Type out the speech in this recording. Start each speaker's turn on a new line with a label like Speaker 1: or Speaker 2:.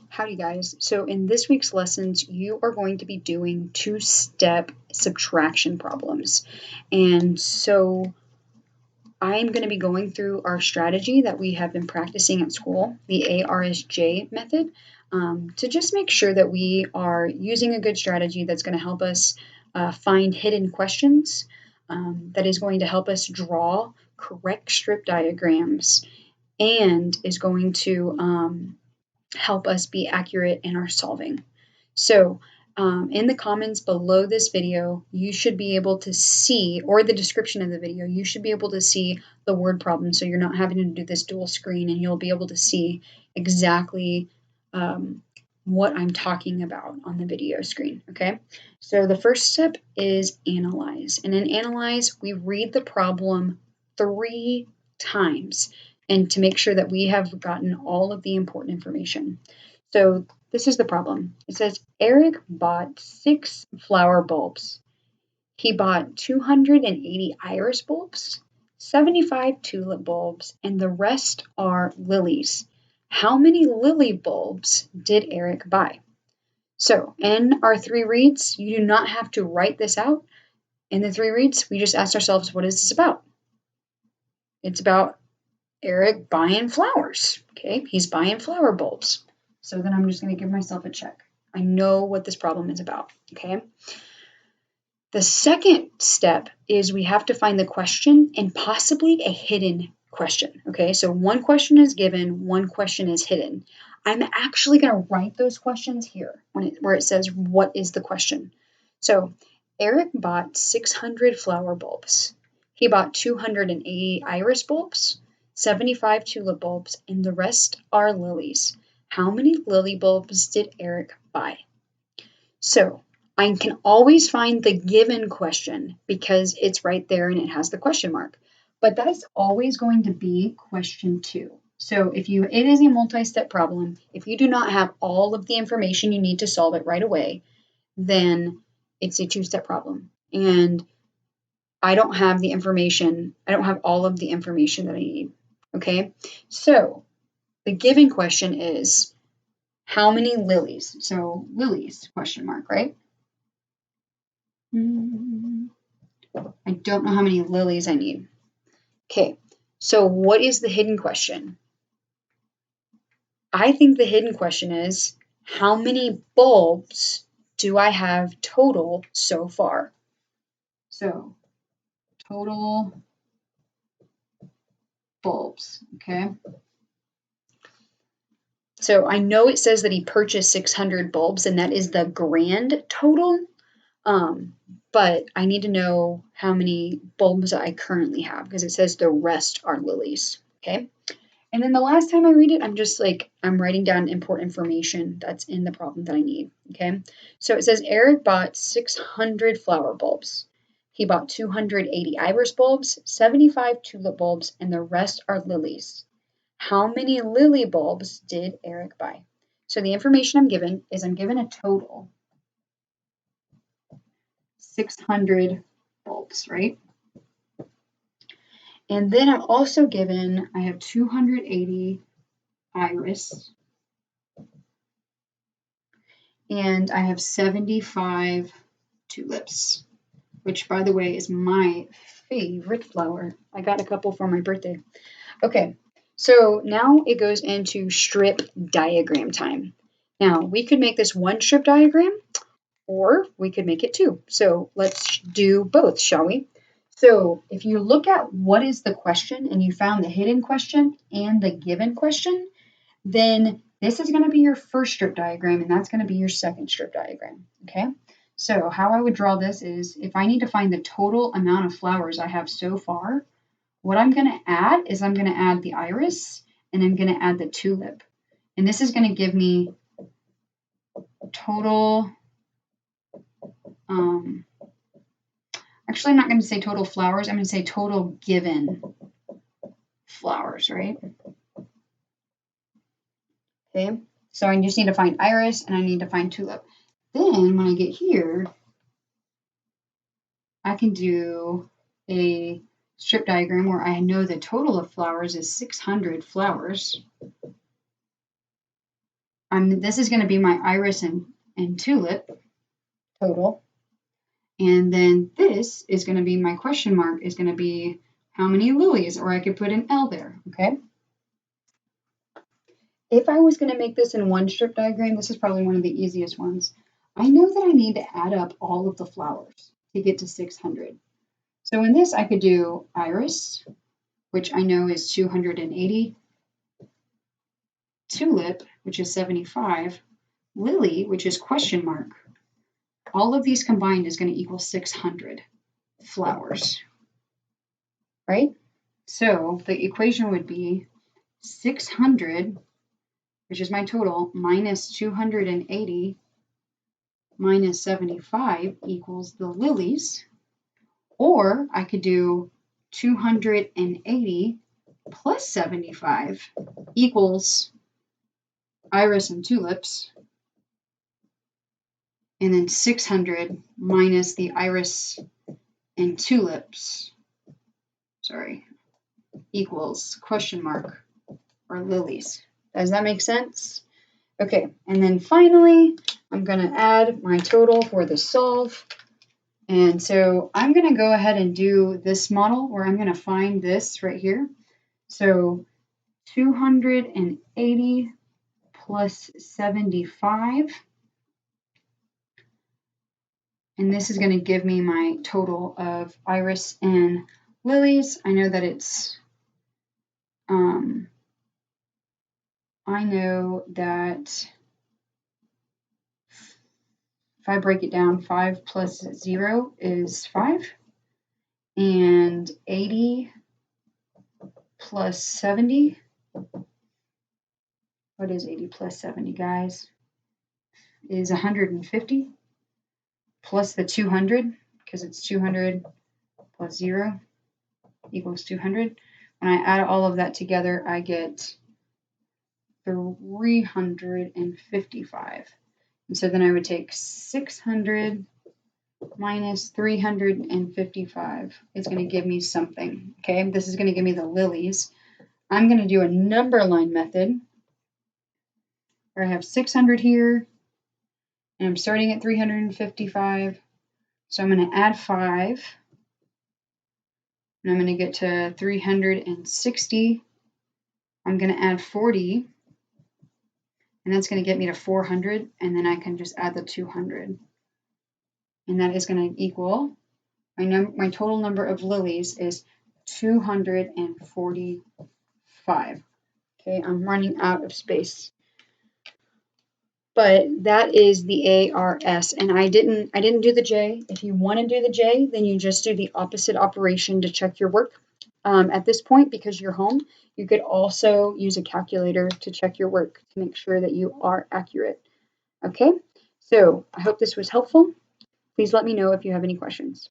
Speaker 1: Howdy guys. So in this week's lessons, you are going to be doing two-step subtraction problems. And so I'm going to be going through our strategy that we have been practicing at school, the ARSJ method, to just make sure that we are using a good strategy that's going to help us find hidden questions, that is going to help us draw correct strip diagrams, and is going to help us be accurate in our solving. So in the comments below this video, you should be able to see, or the description of the video, you should be able to see the word problem, so you're not having to do this dual screen, and you'll be able to see exactly what I'm talking about on the video screen, okay? So the first step is analyze. And in analyze, we read the problem 3 times and to make sure that we have gotten all of the important information. So this is the problem. It says Eric bought 6 flower bulbs. He bought 280 iris bulbs, 75 tulip bulbs, and the rest are lilies. How many lily bulbs did Eric buy? So in our 3 reads, you do not have to write this out. In the 3 reads, we just asked ourselves, what is this about? It's about Eric buying flowers. Okay, he's buying flower bulbs. So then I'm just going to give myself a check. I know what this problem is about. Okay. The second step is we have to find the question and possibly a hidden question. Okay, so one question is given, one question is hidden. I'm actually going to write those questions here where it says, what is the question? So Eric bought 600 flower bulbs. He bought 280 iris bulbs, 75 tulip bulbs, and the rest are lilies. How many lily bulbs did Eric buy? So I can always find the given question because it's right there and it has the question mark. But that's always going to be question 2. So it is a multi-step problem. If you do not have all of the information you need to solve it right away, then it's a 2-step problem. And I don't have the information. I don't have all of the information that I need. Okay, so the given question is how many lilies? So lilies, question mark, right? I don't know how many lilies I need. Okay, so what is the hidden question? I think the hidden question is how many bulbs do I have total so far? So total bulbs, okay? So I know it says that he purchased 600 bulbs, and that is the grand total, but I need to know how many bulbs I currently have because it says the rest are lilies, okay? And then the last time I read it, I'm writing down important information that's in the problem that I need, okay? So it says Eric bought 600 flower bulbs. He bought 280 iris bulbs, 75 tulip bulbs, and the rest are lilies. How many lily bulbs did Eric buy? So the information I'm given is I'm given a total 600 bulbs, right? And then I'm also given, I have 280 iris, and I have 75 tulips, which, by the way, is my favorite flower. I got a couple for my birthday. Okay, so now it goes into strip diagram time. Now, we could make this one strip diagram, or we could make it 2. So let's do both, shall we? So if you look at what is the question and you found the hidden question and the given question, then this is going to be your first strip diagram and that's going to be your second strip diagram, okay? So how I would draw this is if I need to find the total amount of flowers I have so far, what I'm going to add is I'm going to add the iris and I'm going to add the tulip. And this is going to give me total, actually I'm not going to say total flowers, I'm going to say total given flowers, right? Okay, so I just need to find iris and I need to find tulip. Then when I get here, I can do a strip diagram where I know the total of flowers is 600 flowers. This is going to be my iris and tulip total. And then this is going to be my question mark is going to be how many lilies, or I could put an L there, okay? If I was going to make this in one strip diagram, this is probably one of the easiest ones. I know that I need to add up all of the flowers to get to 600. So in this, I could do iris, which I know is 280, tulip, which is 75, lily, which is question mark. All of these combined is going to equal 600 flowers, right? So the equation would be 600, which is my total, minus 280 minus 75 equals the lilies. Or I could do 280 plus 75 equals iris and tulips. And then 600 minus the iris and tulips, equals question mark or lilies. Does that make sense? Okay, and then finally, I'm going to add my total for the solve. And so I'm going to go ahead and do this model where I'm going to find this right here. So 280 plus 75. And this is going to give me my total of iris and lilies. I know that it's, I know that if I break it down, 5 plus 0 is 5. And 80 plus 70. What is 80 plus 70, guys? Is 150 plus the 200, because it's 200 plus 0 equals 200. When I add all of that together, I get 355. And so then I would take 600 minus 355. It's going to give me something. Okay, this is going to give me the lilies. I'm going to do a number line method where I have 600 here, and I'm starting at 355. So I'm going to add 5, and I'm going to get to 360. I'm going to add 40, and that's going to get me to 400, and then I can just add the 200. And that is going to equal, my total number of lilies is 245. Okay, I'm running out of space. But that is the ARS, and I didn't do the J. If you want to do the J, then you just do the opposite operation to check your work. At this point, because you're home, you could also use a calculator to check your work to make sure that you are accurate. Okay, so I hope this was helpful. Please let me know if you have any questions.